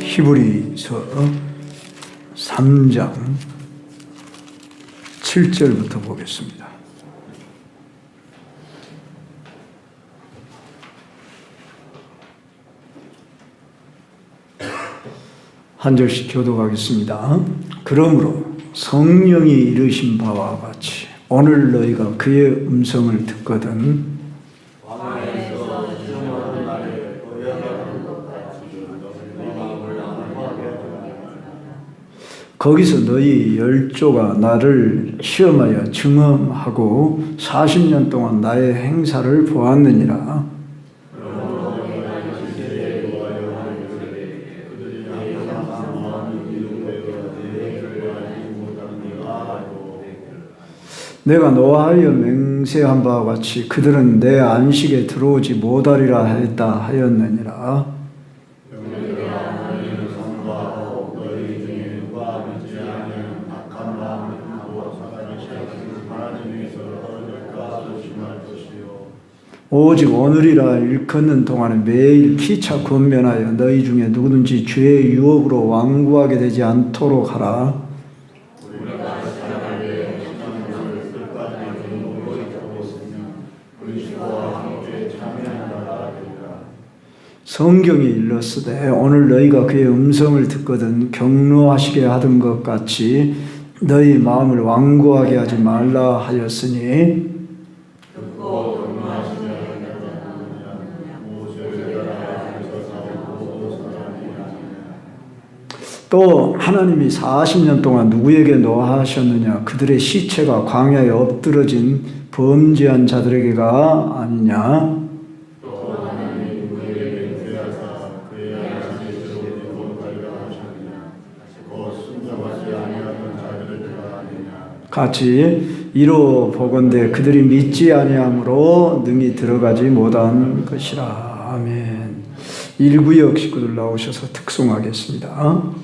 히브리서 3장 7절부터 보겠습니다. 한 절씩 교독하겠습니다. 그러므로 성령이 이르신 바와 같이 오늘 너희가 그의 음성을 듣거든 거기서 너희 열조가 나를 시험하여 증언하고 40년 동안 나의 행사를 보았느니라. 내가 노하여 맹세한 바와 같이 그들은 내 안식에 들어오지 못하리라 했다 하였느니라. 오직 오늘이라 일컫는 동안에 매일 피차 권면하여 너희 중에 누구든지 죄의 유혹으로 완고하게 되지 않도록 하라. 성경이 일렀으되 오늘 너희가 그의 음성을 듣거든 경노하시게 하던 것 같이 너희 마음을 완고하게 하지 말라 하였으니 또 하나님이 40년 동안 누구에게 노하셨느냐? 그들의 시체가 광야에 엎드러진 범죄한 자들에게가 아니냐? 같이 이로 보건대 그들이 믿지 아니함으로 능히 들어가지 못한 것이라. 아멘. 1구역 식구들 나오셔서 특송하겠습니다.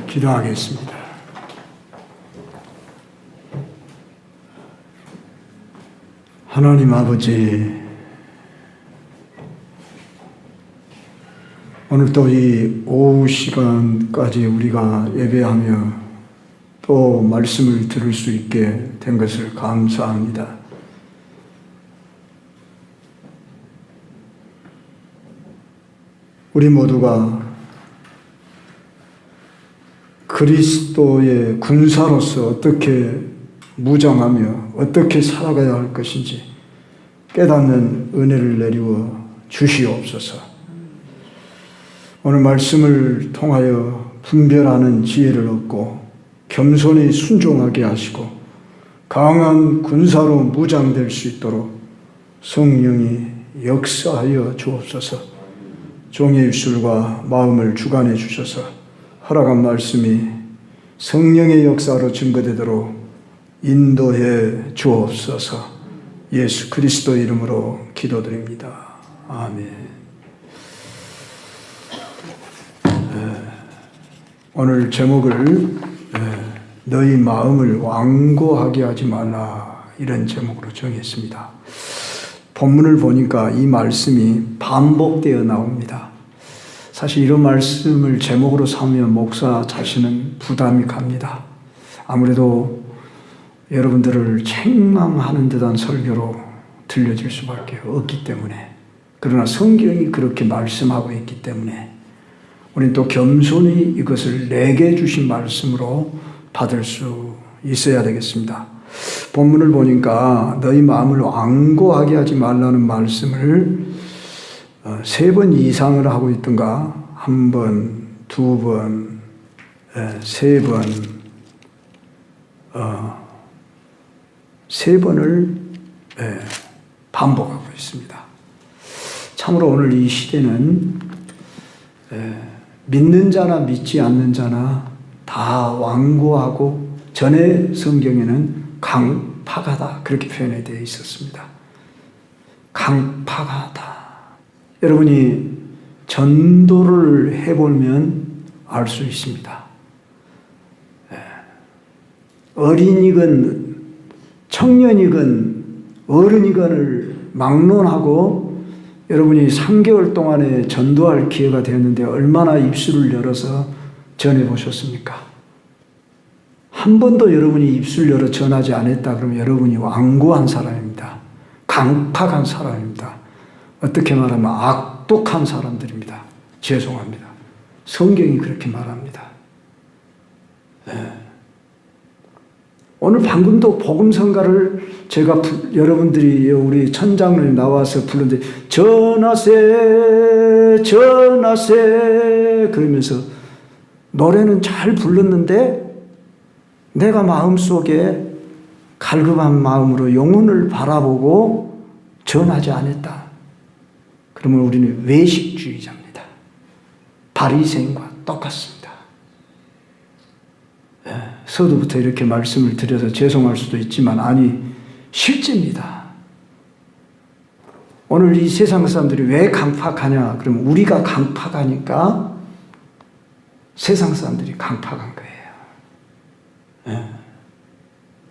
기도하겠습니다. 하나님 아버지, 오늘 또 이 오후 시간까지 우리가 예배하며 또 말씀을 들을 수 있게 된 것을 감사합니다. 우리 모두가 그리스도의 군사로서 어떻게 무장하며 어떻게 살아가야 할 것인지 깨닫는 은혜를 내리워 주시옵소서. 오늘 말씀을 통하여 분별하는 지혜를 얻고 겸손히 순종하게 하시고 강한 군사로 무장될 수 있도록 성령이 역사하여 주옵소서. 종의 입술과 마음을 주관해 주셔서 허락한 말씀이 성령의 역사로 증거되도록 인도해 주옵소서. 예수 그리스도 이름으로 기도드립니다. 아멘. 오늘 제목을 너희 마음을 완고하게 하지 말라, 이런 제목으로 정했습니다. 본문을 보니까 이 말씀이 반복되어 나옵니다. 사실 이런 말씀을 제목으로 삼으면 목사 자신은 부담이 갑니다. 아무래도 여러분들을 책망하는 듯한 설교로 들려질 수밖에 없기 때문에, 그러나 성경이 그렇게 말씀하고 있기 때문에 우리는 또 겸손히 이것을 내게 주신 말씀으로 받을 수 있어야 되겠습니다. 본문을 보니까 너희 마음을 완고하게 하지 말라는 말씀을 3번 이상을 하고 있던가, 1번, 2번, 3번, 3번을 반복하고 있습니다. 참으로 오늘 이 시대는 믿는 자나 믿지 않는 자나 다 완고하고, 전에 성경에는 강팍하다 그렇게 표현이 되어 있었습니다. 강팍하다. 여러분이 전도를 해보면 알 수 있습니다. 어린이건 청년이건 어른이건을 막론하고 여러분이 3개월 동안에 전도할 기회가 되었는데 얼마나 입술을 열어서 전해보셨습니까? 한 번도 여러분이 입술 열어 전하지 않았다 그러면 여러분이 완고한 사람입니다. 강팍한 사람입니다. 어떻게 말하면 악독한 사람들입니다. 죄송합니다. 성경이 그렇게 말합니다. 오늘 방금도 복음성가를 제가 여러분들이 우리 천장로에 나와서 부르는데 전하세 전하세 그러면서 노래는 잘 불렀는데 내가 마음속에 갈급한 마음으로 영혼을 바라보고 전하지 않았다. 그러면 우리는 외식주의자입니다. 바리새인과 똑같습니다. 서두부터 이렇게 말씀을 드려서 죄송할 수도 있지만 아니 실제입니다. 오늘 이 세상 사람들이 왜 강팍하냐 그러면 우리가 강팍하니까 세상 사람들이 강팍한 거예요.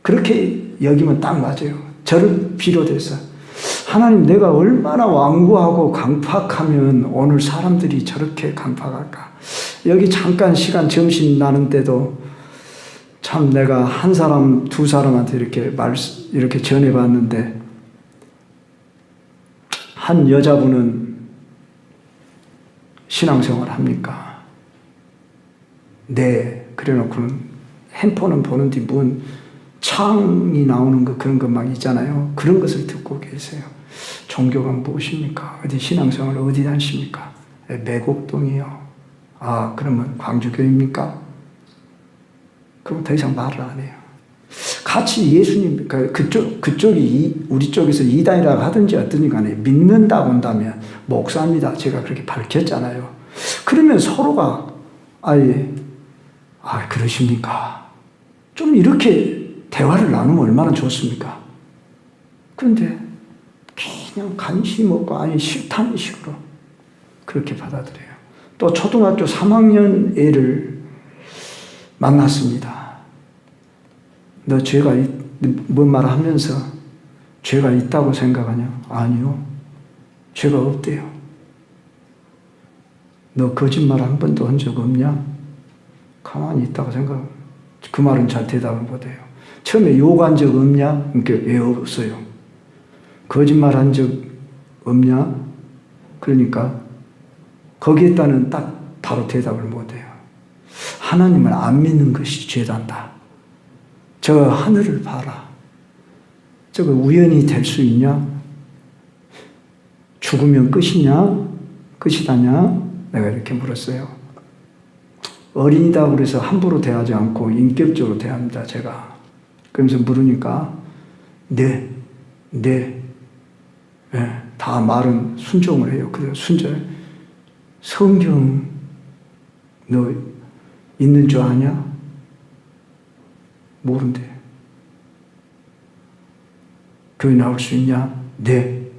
그렇게 여기면 딱 맞아요. 저를 비롯해서 하나님 내가 얼마나 완고하고 강팍하면 오늘 사람들이 저렇게 강팍할까. 여기 잠깐 시간 점심 나는데도 참 내가 한 사람, 두 사람한테 이렇게 전해봤는데 한 여자분은 신앙생활 합니까? 네. 그래놓고는 핸폰은 보는데 뭔 창이 나오는 거 그런 거 막 있잖아요. 그런 것을 듣고 계세요. 종교가 무엇입니까? 어디 신앙생활 어디 다니십니까? 매곡동이요. 아, 그러면 광주교입니까? 그럼 더 이상 말을 안 해요. 같이 예수님, 그쪽이 우리 쪽에서 이단이라고 하든지 어든지 간에 믿는다고 한다면 목사입니다. 제가 그렇게 밝혔잖아요. 그러면 서로가 그러십니까? 좀 이렇게 대화를 나누면 얼마나 좋습니까? 그런데 그냥 관심 없고 싫다는 식으로 그렇게 받아들여요. 또 초등학교 3학년 애를 만났습니다. 너 죄가 뭔 말 하면서 죄가 있다고 생각하냐? 아니요. 죄가 없대요. 너 거짓말 한 번도 한 적 없냐? 가만히 있다고 생각. 그 말은 잘 대답을 못해요. 처음에 욕한 적 없냐? 그러니까 왜 없어요? 거짓말 한 적 없냐? 그러니까 거기에 따른 딱 바로 대답을 못해요. 하나님을 안 믿는 것이 죄단다. 저 하늘을 봐라. 저거 우연히 될 수 있냐? 죽으면 끝이냐? 끝이다냐? 내가 이렇게 물었어요. 어린이다 그래서 함부로 대하지 않고 인격적으로 대합니다, 제가. 그러면서 물으니까, 네, 다 말은 순종을 해요. 그래서 성경 너 있는 줄 아냐? 모른대. 교회 나올 수 있냐? 네.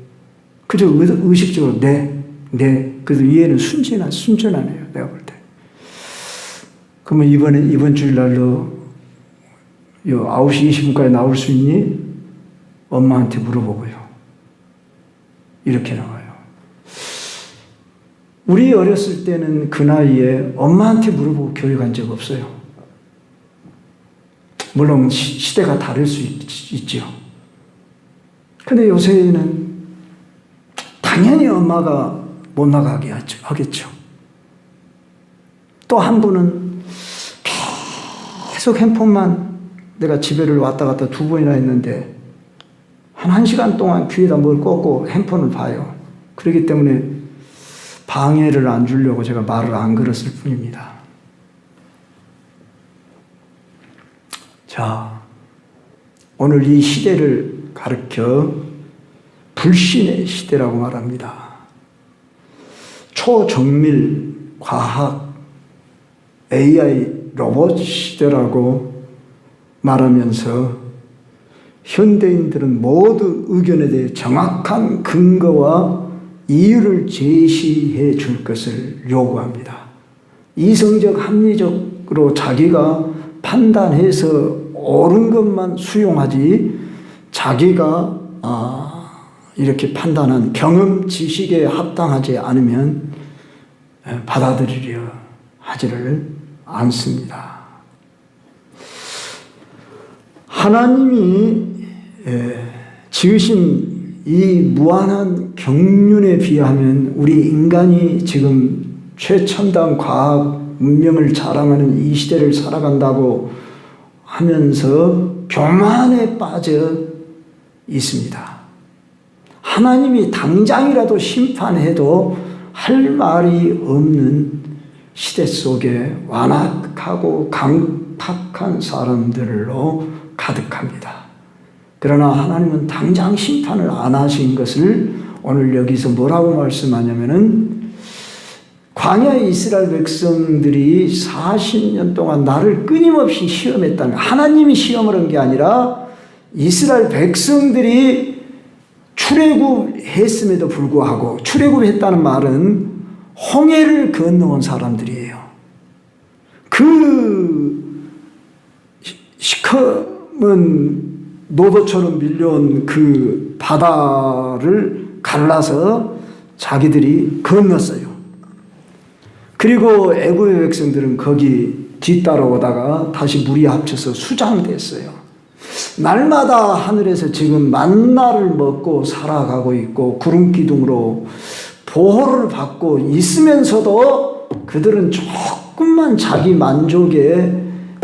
그저 의식적으로 네. 그래서 얘는 순전하네요. 내가 볼 때. 그러면 이번 주일날로 9시 20분까지 나올 수 있니? 엄마한테 물어보고요. 이렇게 나와요. 우리 어렸을 때는 그 나이에 엄마한테 물어보고 교회 간 적 없어요. 물론 시대가 다를 수 있죠. 근데 요새는 당연히 엄마가 못 나가게 하겠죠. 또 한 분은 계속 핸폰만, 내가 집에를 왔다 갔다 2번이나 했는데 한 1시간 동안 귀에다 뭘 꽂고 핸폰을 봐요. 그렇기 때문에 방해를 안 주려고 제가 말을 안 걸었을 뿐입니다. 자, 오늘 이 시대를 가르쳐 불신의 시대라고 말합니다. 초정밀 과학 AI 로봇 시대라고 말하면서 현대인들은 모두 의견에 대해 정확한 근거와 이유를 제시해 줄 것을 요구합니다. 이성적 합리적으로 자기가 판단해서 옳은 것만 수용하지 자기가 이렇게 판단한 경험 지식에 합당하지 않으면 받아들이려 하지를 않습니다. 하나님이 지으신 이 무한한 경륜에 비하면 우리 인간이 지금 최첨단 과학 문명을 자랑하는 이 시대를 살아간다고 하면서 교만에 빠져 있습니다. 하나님이 당장이라도 심판해도 할 말이 없는 시대 속에 완악하고 강팍한 사람들로 가득합니다. 그러나 하나님은 당장 심판을 안 하신 것을 오늘 여기서 뭐라고 말씀하냐면은 광야의 이스라엘 백성들이 40년 동안 나를 끊임없이 시험했다면, 하나님이 시험을 한 게 아니라 이스라엘 백성들이 출애굽했음에도 불구하고, 출애굽했다는 말은 홍해를 건너온 사람들이에요. 그 시커먼 노도처럼 밀려온 그 바다를 갈라서 자기들이 건넜어요. 그리고 애굽의 백성들은 거기 뒤따라오다가 다시 물이 합쳐서 수장됐어요. 날마다 하늘에서 지금 만나를 먹고 살아가고 있고 구름 기둥으로 보호를 받고 있으면서도 그들은 조금만 자기 만족에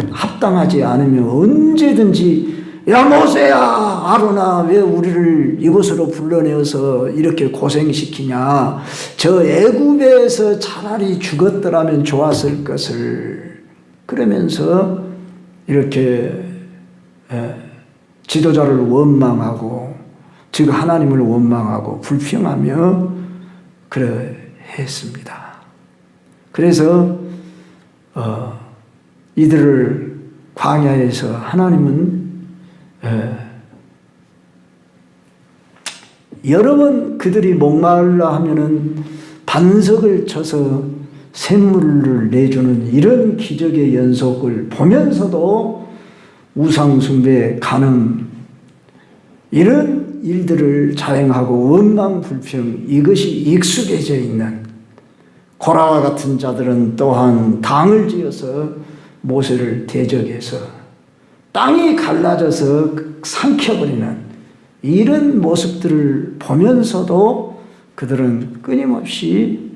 합당하지 않으면 언제든지 야 모세야 아론아 왜 우리를 이곳으로 불러내어서 이렇게 고생시키냐, 저 애굽에서 차라리 죽었더라면 좋았을 것을, 그러면서 이렇게 지도자를 원망하고 즉 하나님을 원망하고 불평하며 그래 했습니다. 그래서 이들을 광야에서 하나님은 여러 번 그들이 목말라 하면은 반석을 쳐서 샘물을 내주는 이런 기적의 연속을 보면서도 우상숭배 가능, 이런 일들을 자행하고 원망불평, 이것이 익숙해져 있는 고라와 같은 자들은 또한 당을 지어서 모세를 대적해서 땅이 갈라져서 삼켜버리는 이런 모습들을 보면서도 그들은 끊임없이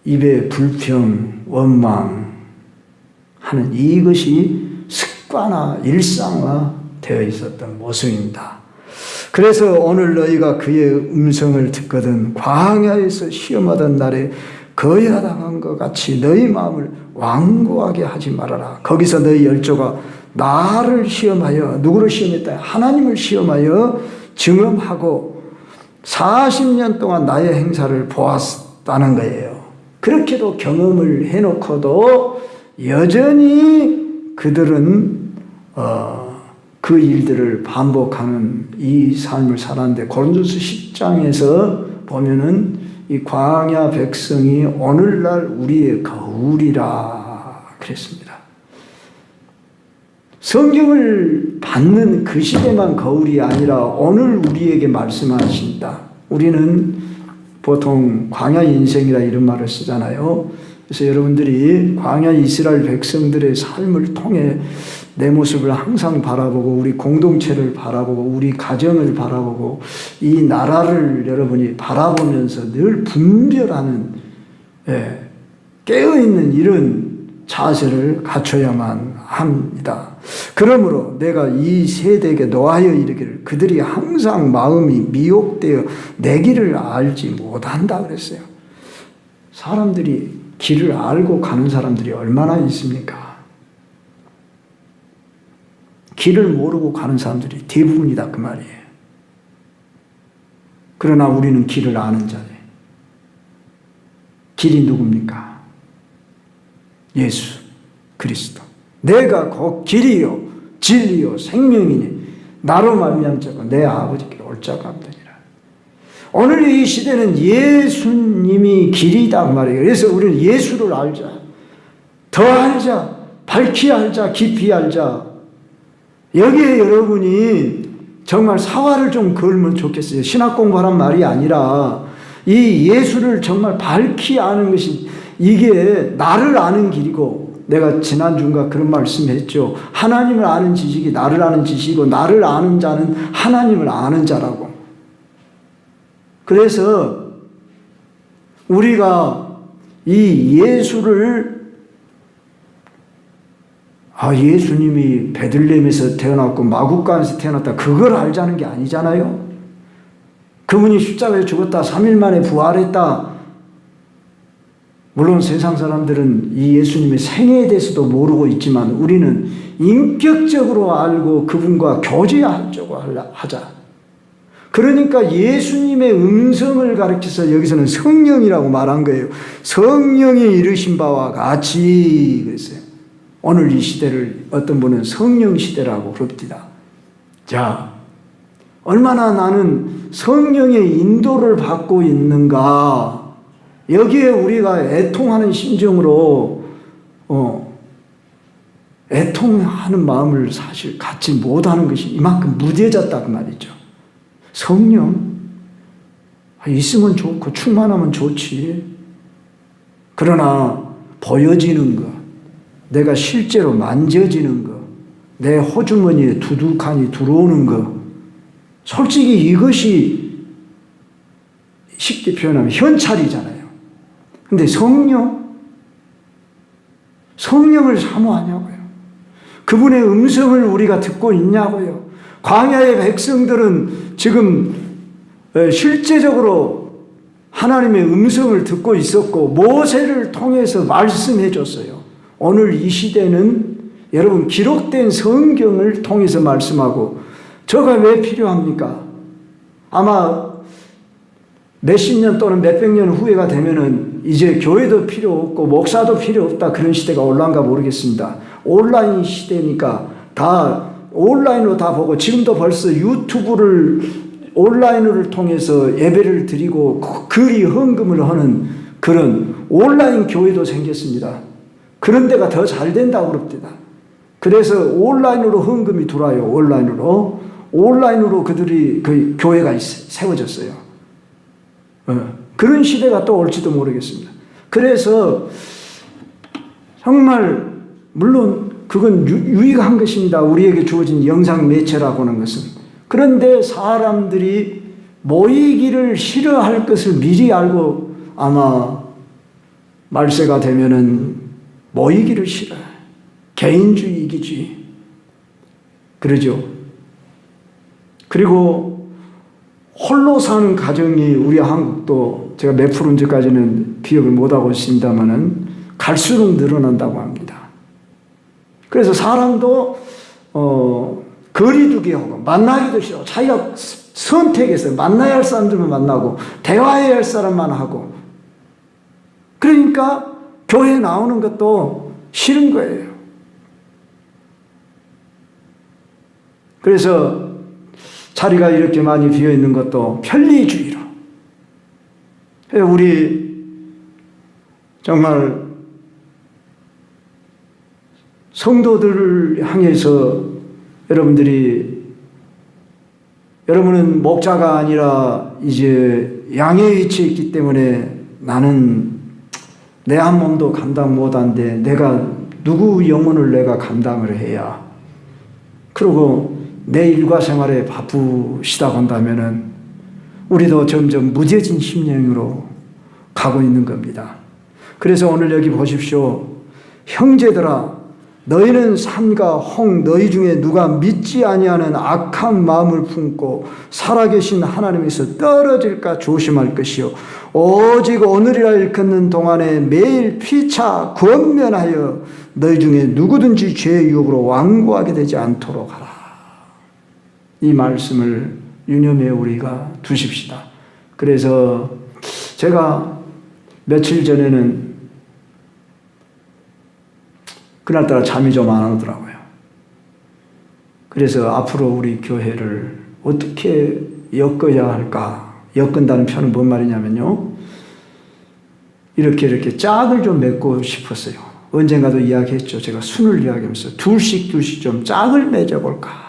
입에 불평, 원망하는 이것이 습관화, 일상화 되어 있었던 모습입니다. 그래서 오늘 너희가 그의 음성을 듣거든 광야에서 시험하던 날에 거야당한 것 같이 너희 마음을 완고하게 하지 말아라. 거기서 너희 열조가 나를 시험하여, 누구를 시험했다? 하나님을 시험하여 증험하고 40년 동안 나의 행사를 보았다는 거예요. 그렇게도 경험을 해놓고도 여전히 그들은 그 일들을 반복하는 이 삶을 살았는데, 고린도서 10장에서 보면은 이 광야 백성이 오늘날 우리의 거울이라 그랬습니다. 성경을 받는 그 시대만 거울이 아니라 오늘 우리에게 말씀하신다. 우리는 보통 광야 인생이라 이런 말을 쓰잖아요. 그래서 여러분들이 광야 이스라엘 백성들의 삶을 통해 내 모습을 항상 바라보고, 우리 공동체를 바라보고, 우리 가정을 바라보고, 이 나라를 여러분이 바라보면서 늘 분별하는, 깨어있는 이런 자세를 갖춰야만 합니다. 그러므로 내가 이 세대에게 노하여 이르기를 그들이 항상 마음이 미혹되어 내 길을 알지 못한다 그랬어요. 사람들이 길을 알고 가는 사람들이 얼마나 있습니까? 길을 모르고 가는 사람들이 대부분이다 그 말이에요. 그러나 우리는 길을 아는 자예요. 길이 누굽니까? 예수 그리스도. 내가 곧 길이요 진리요 생명이니 나로 말미암 자가 내 아버지께 올 자가 없느니라. 오늘 이 시대는 예수님이 길이다 말이에요. 그래서 우리는 예수를 알자, 더 알자, 밝히 알자, 깊이 알자. 여기에 여러분이 정말 사활을 좀 걸면 좋겠어요. 신학 공부하란 말이 아니라 이 예수를 정말 밝히 아는 것이, 이게 나를 아는 길이고, 내가 지난주인가 그런 말씀했죠. 하나님을 아는 지식이 나를 아는 지식이고, 나를 아는 자는 하나님을 아는 자라고. 그래서 우리가 이 예수를, 예수님이 베들레헴에서 태어났고 마구간에서 태어났다, 그걸 알자는 게 아니잖아요. 그분이 십자가에 죽었다, 3일 만에 부활했다. 물론 세상 사람들은 이 예수님의 생애에 대해서도 모르고 있지만 우리는 인격적으로 알고 그분과 교제하려고 하자. 그러니까 예수님의 음성을 가르쳐서 여기서는 성령이라고 말한 거예요. 성령이 이르신 바와 같이 그랬어요. 오늘 이 시대를 어떤 분은 성령 시대라고 부릅니다. 자, 얼마나 나는 성령의 인도를 받고 있는가. 여기에 우리가 애통하는 심정으로 애통하는 마음을 사실 갖지 못하는 것이 이만큼 무뎌졌다고 말이죠. 성령 있으면 좋고 충만하면 좋지. 그러나 보여지는 것, 내가 실제로 만져지는 것, 내 호주머니에 두둑하니 들어오는 것, 솔직히 이것이 쉽게 표현하면 현찰이잖아요. 근데 성령을 사모하냐고요. 그분의 음성을 우리가 듣고 있냐고요. 광야의 백성들은 지금 실제적으로 하나님의 음성을 듣고 있었고 모세를 통해서 말씀해 줬어요. 오늘 이 시대는 여러분 기록된 성경을 통해서 말씀하고, 저가 왜 필요합니까? 아마 몇십 년 또는 몇백 년 후회가 되면은 이제 교회도 필요 없고 목사도 필요 없다, 그런 시대가 올라온가 모르겠습니다. 온라인 시대니까 다 온라인으로 다 보고, 지금도 벌써 유튜브를 온라인을 통해서 예배를 드리고 글이 헌금을 하는 그런 온라인 교회도 생겼습니다. 그런 데가 더 잘 된다고 그럽니다. 그래서 온라인으로 헌금이 들어와요. 온라인으로 그들이 그 교회가 세워졌어요. 그런 시대가 또 올지도 모르겠습니다. 그래서 정말 물론 그건 유익한 것입니다. 우리에게 주어진 영상 매체라고 하는 것은. 그런데 사람들이 모이기를 싫어할 것을 미리 알고 아마 말세가 되면은 모이기를 싫어해. 개인주의, 이기주의. 그러죠. 그리고 홀로 사는 가정이 우리 한국도 제가 몇 프로인지까지는 기억을 못하고 있습니다만은 갈수록 늘어난다고 합니다. 그래서 사람도 거리두기 하고 만나기도 싫어. 자기가 선택해서 만나야 할 사람들만 만나고 대화해야 할 사람만 하고, 그러니까 교회에 나오는 것도 싫은 거예요. 그래서 자리가 이렇게 많이 비어 있는 것도 편리주의로. 우리 정말 성도들을 향해서 여러분은 목자가 아니라 이제 양에 위치해 있기 때문에 나는 내 한 몸도 감당 못한데 내가 누구 영혼을 내가 감당을 해야, 그리고 내 일과 생활에 바쁘시다고 한다면은 우리도 점점 무뎌진 심령으로 가고 있는 겁니다. 그래서 오늘 여기 보십시오. 형제들아, 너희는 산과 홍 너희 중에 누가 믿지 아니하는 악한 마음을 품고 살아계신 하나님에서 떨어질까 조심할 것이요, 오직 오늘이라 일컫는 동안에 매일 피차 권면하여 너희 중에 누구든지 죄의 유혹으로 완고하게 되지 않도록 하라. 이 말씀을 유념해 우리가 두십시다. 그래서 제가 며칠 전에는 그날따라 잠이 좀 안 오더라고요. 그래서 앞으로 우리 교회를 어떻게 엮어야 할까? 엮은다는 표현은 뭔 말이냐면요, 이렇게 짝을 좀 맺고 싶었어요. 언젠가도 이야기했죠. 제가 순을 이야기하면서 둘씩 좀 짝을 맺어볼까.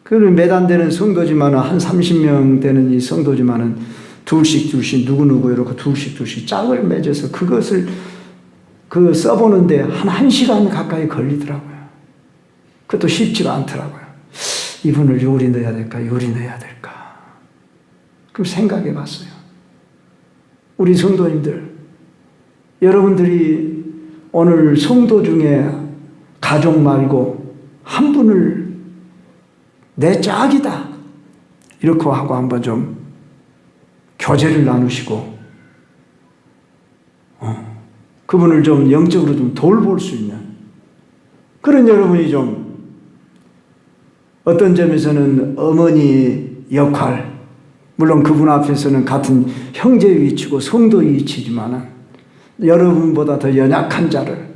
그는 몇 안 되는 성도지만은, 한 30명 되는 이 성도지만은 둘씩 누구누구 이렇게 둘씩 짝을 맺어서 그것을 써보는데 한 시간 가까이 걸리더라고요. 그것도 쉽지가 않더라고요. 이분을 요리 넣어야 될까, 요리 넣어야 될까. 그럼 생각해 봤어요. 우리 성도님들, 여러분들이 오늘 성도 중에 가족 말고 한 분을 내 짝이다 이렇게 하고 한번 좀 교제를 나누시고 그분을 좀 영적으로 좀 돌볼 수 있는 그런 여러분이 좀 어떤 점에서는 어머니 역할, 물론 그분 앞에서는 같은 형제의 위치고 성도의 위치지만 여러분보다 더 연약한 자를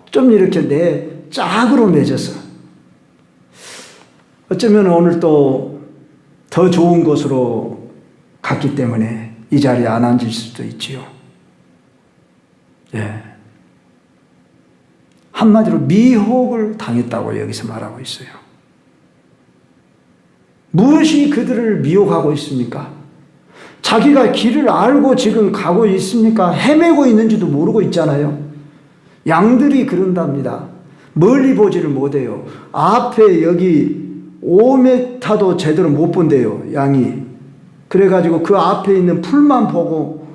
좀 이렇게 내 짝으로 맺어서 어쩌면 오늘 또 더 좋은 곳으로 갔기 때문에 이 자리에 안 앉을 수도 있지요. 예. 한마디로 미혹을 당했다고 여기서 말하고 있어요. 무엇이 그들을 미혹하고 있습니까? 자기가 길을 알고 지금 가고 있습니까? 헤매고 있는지도 모르고 있잖아요. 양들이 그런답니다. 멀리 보지를 못해요. 앞에 여기 5m도 제대로 못 본대요, 양이. 그래가지고 그 앞에 있는 풀만 보고,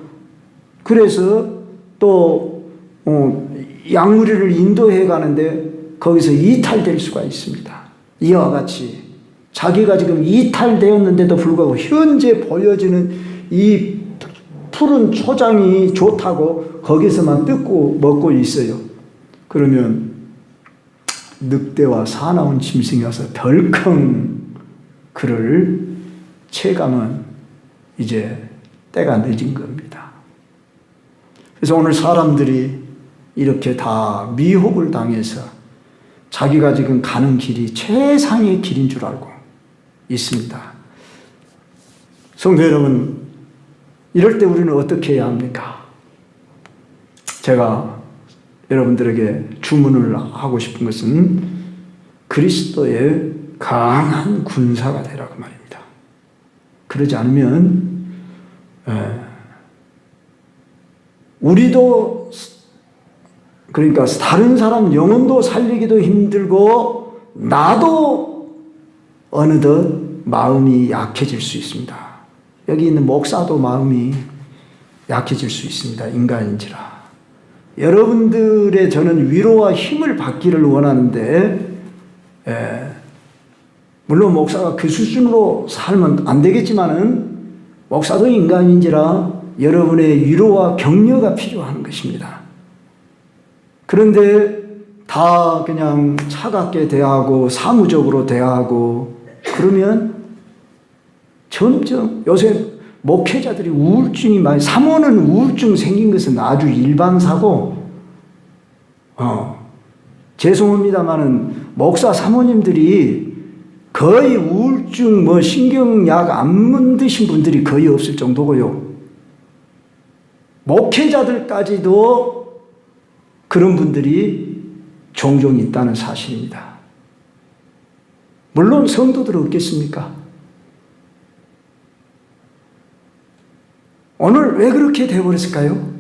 그래서 또 양무리를 인도해 가는데 거기서 이탈될 수가 있습니다. 이와 같이 자기가 지금 이탈되었는데도 불구하고 현재 보여지는 이 푸른 초장이 좋다고 거기서만 뜯고 먹고 있어요. 그러면 늑대와 사나운 짐승이 와서 덜컹 그를 체감은 이제 때가 늦은 겁니다. 그래서 오늘 사람들이 이렇게 다 미혹을 당해서 자기가 지금 가는 길이 최상의 길인 줄 알고 있습니다. 성도 여러분, 이럴 때 우리는 어떻게 해야 합니까? 제가 여러분들에게 주문을 하고 싶은 것은 그리스도의 강한 군사가 되라고 말입니다. 그러지 않으면 우리도, 그러니까 다른 사람 영혼도 살리기도 힘들고 나도 어느덧 마음이 약해질 수 있습니다. 여기 있는 목사도 마음이 약해질 수 있습니다. 인간인지라. 여러분들의 저는 위로와 힘을 받기를 원하는데, 물론 목사가 그 수준으로 살면 안 되겠지만은 목사도 인간인지라 여러분의 위로와 격려가 필요한 것입니다. 그런데 다 그냥 차갑게 대하고 사무적으로 대하고 그러면 점점 요새 목회자들이 우울증이 많이, 사모는 우울증 생긴 것은 아주 일반사고, 죄송합니다만은 목사 사모님들이 거의 우울증 신경약 안 드신 분들이 거의 없을 정도고요. 목회자들까지도 그런 분들이 종종 있다는 사실입니다. 물론 성도들 없겠습니까? 오늘 왜 그렇게 되어버렸을까요?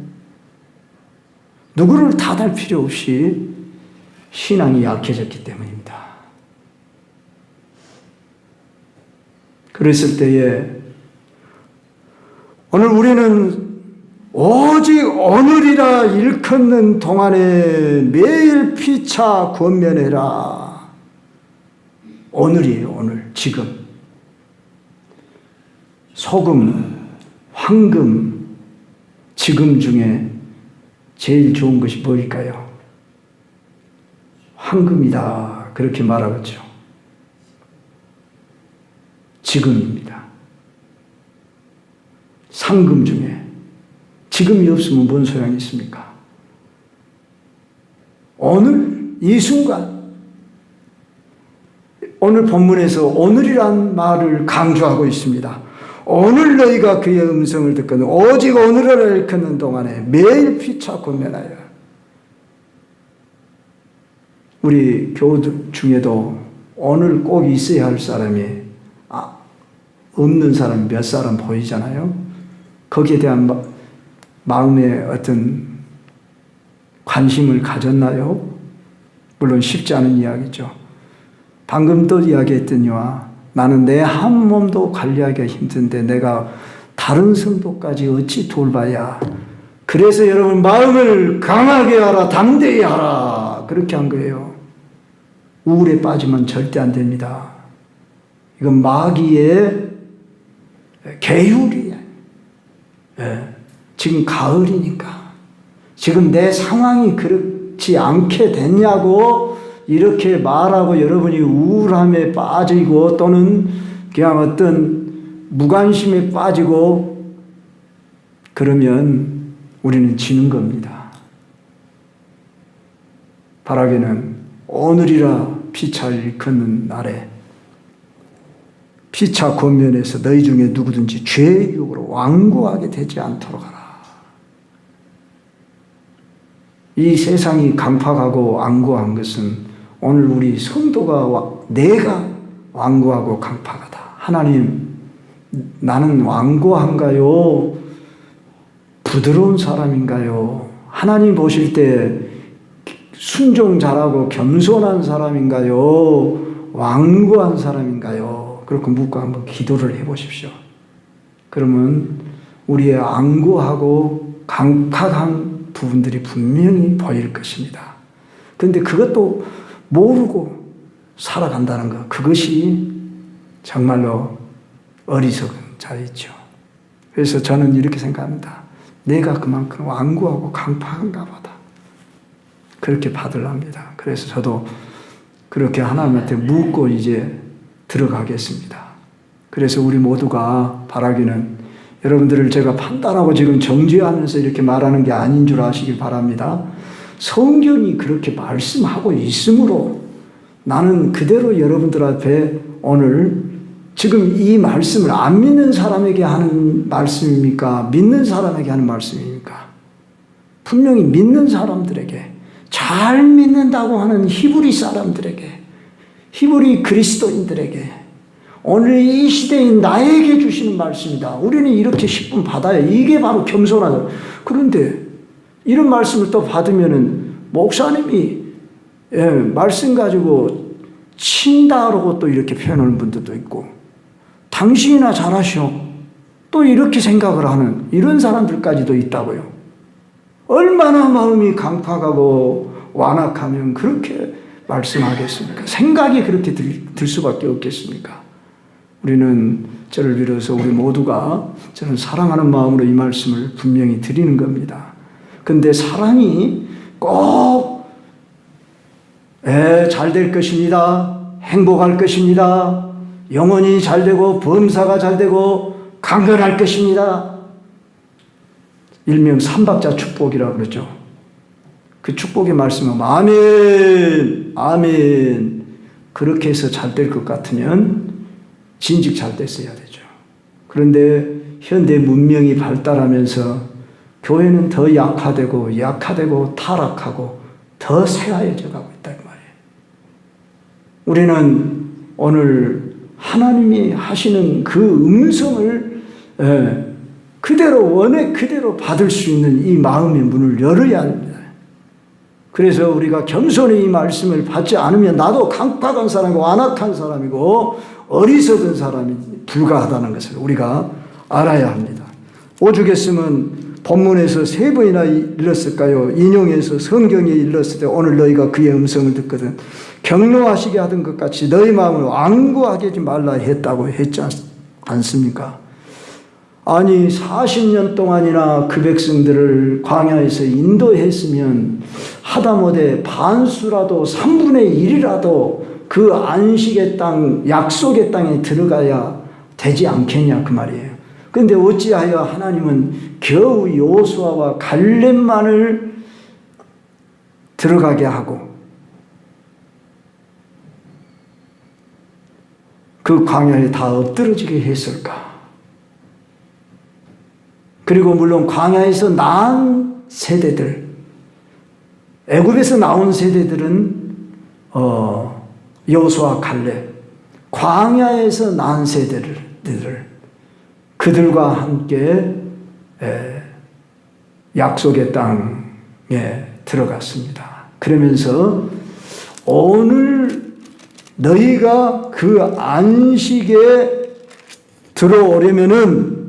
누구를 탓할 필요 없이 신앙이 약해졌기 때문입니다. 그랬을 때에 오늘 우리는 오직 오늘이라 일컫는 동안에 매일 피차 권면해라. 오늘이에요, 오늘, 지금. 소금, 황금, 지금 중에 제일 좋은 것이 뭘까요? 황금이다. 그렇게 말하겠죠. 지금입니다. 상금 중에 지금이 없으면 뭔 소용이 있습니까? 오늘, 이 순간, 오늘 본문에서 오늘이란 말을 강조하고 있습니다. 오늘 너희가 그의 음성을 듣거든 오직 오늘을 일컫는 동안에 매일 피차 권면하여. 우리 교우들 중에도 오늘 꼭 있어야 할 사람이 없는 사람 몇 사람 보이잖아요. 거기에 대한 마음의 어떤 관심을 가졌나요? 물론 쉽지 않은 이야기죠. 방금 또 이야기했더니와 나는 내 한 몸도 관리하기가 힘든데 내가 다른 성도까지 어찌 돌봐야. 그래서 여러분 마음을 강하게 하라, 담대히 하라. 그렇게 한 거예요. 우울에 빠지면 절대 안 됩니다. 이건 마귀의 계율이에요. 지금 가을이니까. 지금 내 상황이 그렇지 않게 됐냐고 이렇게 말하고 여러분이 우울함에 빠지고 또는 그냥 어떤 무관심에 빠지고 그러면 우리는 지는 겁니다. 바라기는 오늘이라 피차 일컫는 날에 피차 권면에서 너희 중에 누구든지 죄의 유혹으로 완고하게 되지 않도록 하라. 이 세상이 강팍하고 완고한 것은 오늘 우리 성도가 내가 완고하고 강팍하다. 하나님, 나는 완고한가요? 부드러운 사람인가요? 하나님 보실 때 순종 잘하고 겸손한 사람인가요? 완고한 사람인가요? 그렇게 묻고 한번 기도를 해보십시오. 그러면 우리의 완고하고 강팍한 부분들이 분명히 보일 것입니다. 그런데 그것도 모르고 살아간다는 것, 그것이 정말로 어리석은 자이죠. 그래서 저는 이렇게 생각합니다. 내가 그만큼 완고하고 강팍한가 보다. 그렇게 받으랍니다. 그래서 저도 그렇게 하나님한테 묻고 이제 들어가겠습니다. 그래서 우리 모두가 바라기는 여러분들을 제가 판단하고 지금 정죄하면서 이렇게 말하는 게 아닌 줄 아시길 바랍니다. 성경이 그렇게 말씀하고 있으므로 나는 그대로 여러분들 앞에 오늘 지금 이 말씀을 안 믿는 사람에게 하는 말씀입니까? 믿는 사람에게 하는 말씀입니까? 분명히 믿는 사람들에게, 잘 믿는다고 하는 히브리 사람들에게, 히브리 그리스도인들에게 오늘 이 시대인 나에게 주시는 말씀이다. 우리는 이렇게 10분 받아야 이게 바로 겸손하다. 그런데 이런 말씀을 또 받으면은 목사님이 말씀 가지고 친다 그러고 또 이렇게 표현하는 분들도 있고, 당신이나 잘하시오 또 이렇게 생각을 하는 이런 사람들까지도 있다고요. 얼마나 마음이 강팍하고 완악하면 그렇게 말씀하겠습니까? 생각이 그렇게 들 수밖에 없겠습니까? 우리는 저를 비롯해서 우리 모두가 저는 사랑하는 마음으로 이 말씀을 분명히 드리는 겁니다. 근데 사랑이 꼭 잘 될 것입니다. 행복할 것입니다. 영혼이 잘 되고 범사가 잘 되고 강건할 것입니다. 일명 삼박자 축복이라고 그러죠. 그 축복의 말씀은 아멘, 아멘. 그렇게 해서 잘 될 것 같으면 진즉 잘 됐어야 되죠. 그런데 현대 문명이 발달하면서 교회는 더 약화되고 타락하고 더 새하얘져 가고 있다 그 말이에요. 우리는 오늘 하나님이 하시는 그 음성을 그대로 원해 그대로 받을 수 있는 이 마음의 문을 열어야 합니다. 그래서 우리가 겸손히 이 말씀을 받지 않으면 나도 강팍한 사람이고 완악한 사람이고 어리석은 사람이 불가하다는 것을 우리가 알아야 합니다. 오죽했으면 본문에서 3번이나 일렀을까요? 인용해서 성경에 일렀을 때 오늘 너희가 그의 음성을 듣거든 경노하시게 하던 것 같이 너희 마음을 완고하게 하지 말라 했다고 했지 않습니까? 아니 40년 동안이나 그 백성들을 광야에서 인도했으면 하다못해 반수라도 3분의 1이라도 그 안식의 땅, 약속의 땅에 들어가야 되지 않겠냐 그 말이에요. 그런데 어찌하여 하나님은 겨우 여호수아와 갈렙만을 들어가게 하고 그 광야에 다 엎드러지게 했을까? 그리고 물론 광야에서 낳은 세대들, 애굽에서 나온 세대들은 여호수아, 갈렙, 광야에서 낳은 세대들 그들과 함께 약속의 땅에 들어갔습니다. 그러면서 오늘 너희가 그 안식에 들어오려면은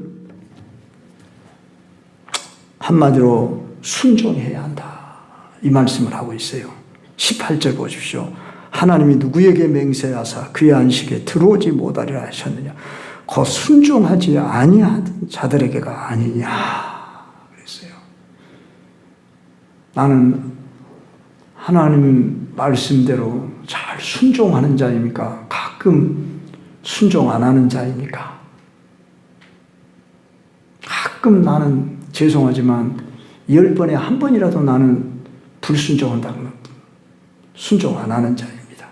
한마디로 순종해야 한다. 이 말씀을 하고 있어요. 18절 보십시오. 하나님이 누구에게 맹세하사 그의 안식에 들어오지 못하리라 하셨느냐. 곧 순종하지 아니하던 자들에게가 아니냐 그랬어요. 나는 하나님 말씀대로 잘 순종하는 자입니까? 가끔 순종 안 하는 자입니까? 가끔 나는 죄송하지만 10번에 한 번이라도 나는 불순종한다면 순종 안 하는 자입니다.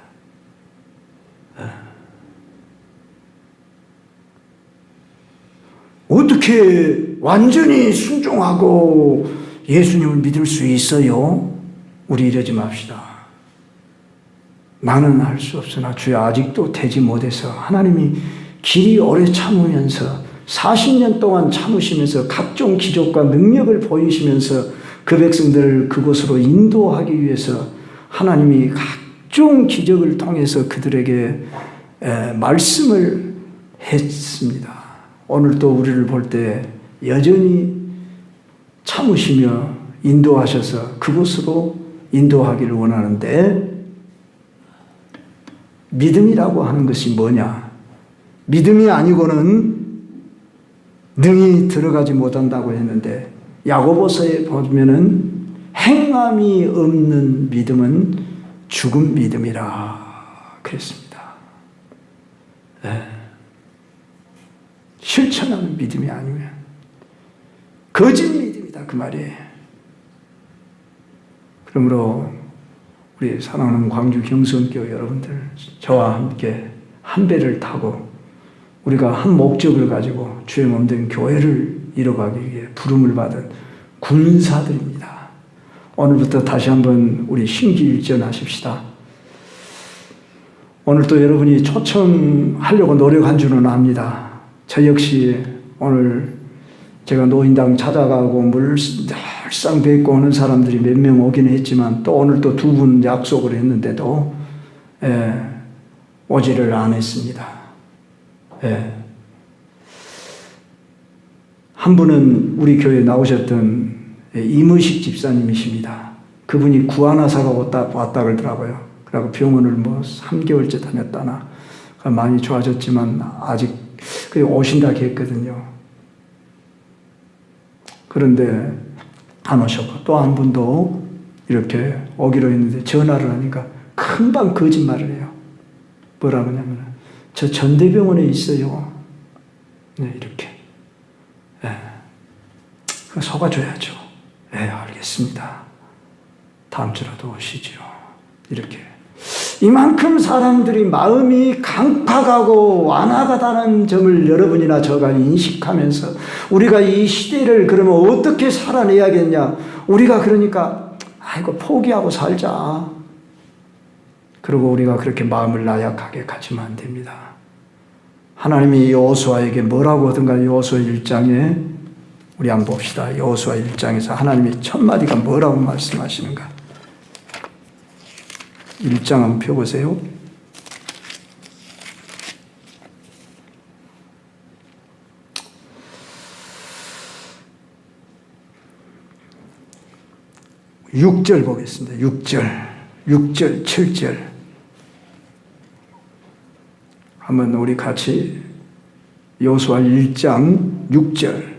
어떻게 완전히 순종하고 예수님을 믿을 수 있어요? 우리 이러지 맙시다. 나는 할 수 없으나 주여 아직도 되지 못해서 하나님이 길이 오래 참으면서 40년 동안 참으시면서 각종 기적과 능력을 보이시면서 그 백성들을 그곳으로 인도하기 위해서 하나님이 각종 기적을 통해서 그들에게 말씀을 했습니다. 오늘 또 우리를 볼 때 여전히 참으시며 인도하셔서 그곳으로 인도하기를 원하는데 믿음이라고 하는 것이 뭐냐? 믿음이 아니고는 능히 들어가지 못한다고 했는데 야고보서에 보면은 행함이 없는 믿음은 죽은 믿음이라 그랬습니다. 실천하는 믿음이 아니면 거짓 믿음이다 그 말이에요. 그러므로 우리 사랑하는 광주 경성교회 여러분들, 저와 함께 한 배를 타고 우리가 한 목적을 가지고 주의 몸된 교회를 이뤄가기 위해 부름을 받은 군사들입니다. 오늘부터 다시 한번 우리 신기일전하십시다. 오늘 또 여러분이 초청하려고 노력한 줄은 압니다. 저 역시 오늘 제가 노인당 찾아가고 늘상 뵙고 오는 사람들이 몇 명 오긴 했지만 또 오늘 또 2분 약속을 했는데도 오지를 않았습니다. 한 분은 우리 교회에 나오셨던 임의식 집사님이십니다. 그분이 구하나사가 왔다 그러더라고요. 그리고 병원을 3개월째 다녔다나 많이 좋아졌지만 아직 오신다 했거든요. 그런데 안 오셨고 또 한 분도 이렇게 오기로 했는데 전화를 하니까 금방 거짓말을 해요. 뭐라고 하냐면 저 전대병원에 있어요. 네, 이렇게. 속아줘야죠. 알겠습니다. 다음 주라도 오시죠. 이렇게. 이만큼 사람들이 마음이 강팍하고 완화가다는 점을 여러분이나 저가 인식하면서 우리가 이 시대를 그러면 어떻게 살아내야겠냐. 우리가 그러니까 포기하고 살자. 그리고 우리가 그렇게 마음을 나약하게 가지면 안 됩니다. 하나님이 여호수아에게 뭐라고 하던가. 여호수아 1장에 우리 한번 봅시다. 여호수아 1장에서 하나님이 첫 마디가 뭐라고 말씀하시는가. 1장 한번 펴보세요. 육 절 보겠습니다. 6절, 7절. 한번 우리 같이 여호수아 1장 6절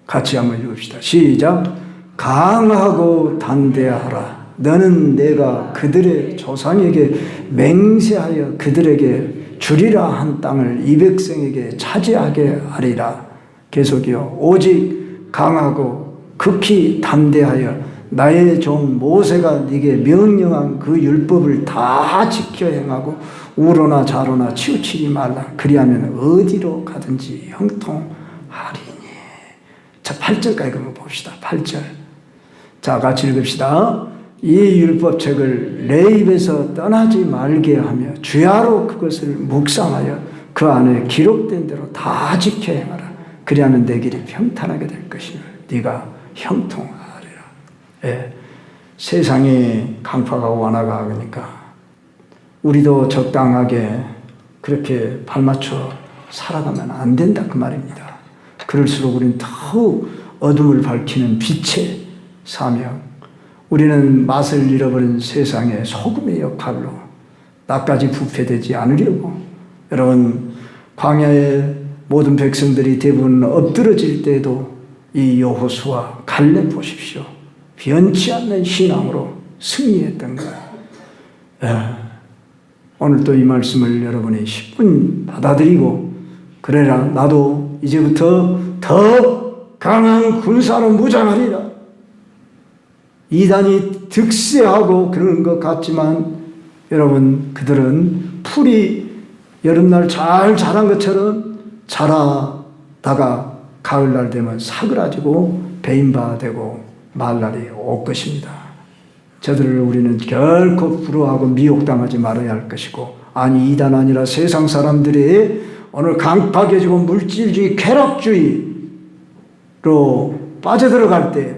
같이 한번 읽읍시다. 시작. 강하고 단대하라. 너는 내가 그들의 조상에게 맹세하여 그들에게 주리라 한 땅을 이 백성에게 차지하게 하리라. 계속이요. 오직 강하고 극히 담대하여 나의 종 모세가 네게 명령한 그 율법을 다 지켜 행하고 우로나 좌로나 치우치지 말라. 그리하면 어디로 가든지 형통하리니. 자, 8절까지 한번 봅시다. 8절. 자, 같이 읽읍시다. 이 율법책을 내 입에서 떠나지 말게 하며 주야로 그것을 묵상하여 그 안에 기록된 대로 다 지켜 행하라. 그리하면 내 길이 평탄하게 될 것이며 네가 형통하리라. 세상이 강팍하고 완화가 하니까 우리도 적당하게 그렇게 발맞춰 살아가면 안 된다 그 말입니다. 그럴수록 우리는 더욱 어둠을 밝히는 빛의 사명, 우리는 맛을 잃어버린 세상의 소금의 역할로 나까지 부패되지 않으려고. 여러분, 광야의 모든 백성들이 대부분 엎드러질 때도 이 여호수아 갈렙 보십시오. 변치 않는 신앙으로 승리했던 거예요. 오늘 또 이 말씀을 여러분이 10분 받아들이고, 그래라 나도 이제부터 더 강한 군사로 무장하리라. 이단이 득세하고 그러는 것 같지만 여러분, 그들은 풀이 여름날 잘 자란 것처럼 자라다가 가을날 되면 사그라지고 베인바 되고 말날이 올 것입니다. 저들을 우리는 결코 부러워하고 미혹당하지 말아야 할 것이고, 아니 이단 아니라 세상 사람들이 오늘 강팍해지고 물질주의, 쾌락주의로 빠져들어갈 때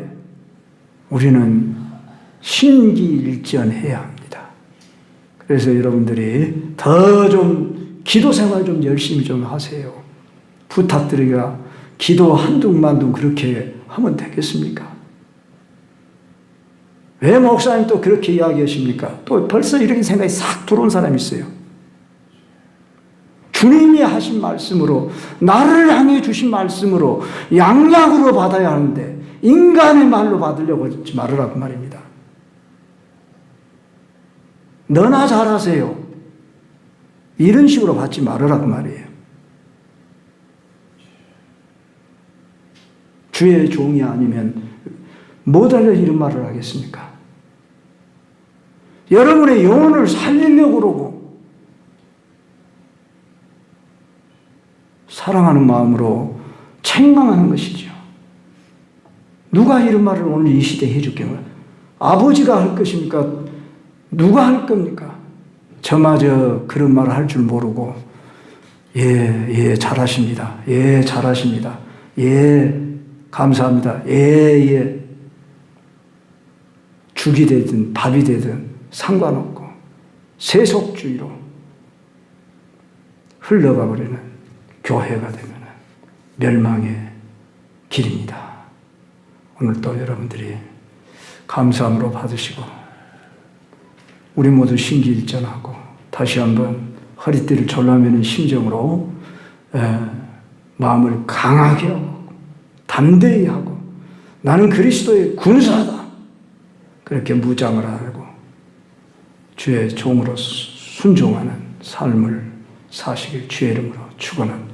우리는 신기일전해야 합니다. 그래서 여러분들이 더 좀 기도 생활 좀 열심히 좀 하세요. 부탁드리가 기도 한둥만둥 그렇게 하면 되겠습니까? 왜 목사님 또 그렇게 이야기하십니까? 또 벌써 이런 생각이 싹 들어온 사람이 있어요. 주님이 하신 말씀으로, 나를 향해 주신 말씀으로 양약으로 받아야 하는데 인간의 말로 받으려고 하지 말으라고 말입니다. 너나 잘하세요. 이런 식으로 받지 말으라고 말이에요. 주의 종이 아니면 뭐달려 이런 말을 하겠습니까? 여러분의 영혼을 살리려고 그러고 사랑하는 마음으로 책망하는 것이죠. 누가 이런 말을 오늘 이 시대에 해줄게요? 아버지가 할 것입니까? 누가 할 겁니까? 저마저 그런 말을 할 줄 모르고 예, 잘하십니다. 예, 잘하십니다. 예, 감사합니다. 예. 죽이 되든 밥이 되든 상관없고 세속주의로 흘러가 버리는 교회가 되면 멸망의 길입니다. 오늘 또 여러분들이 감사함으로 받으시고 우리 모두 신기일전하고 다시 한번 허리띠를 졸라매는 심정으로 마음을 강하게 하고 담대히 하고 나는 그리스도의 군사다. 그렇게 무장을 하고 주의 종으로 순종하는 삶을 사시길 주의 이름으로 축원합니다.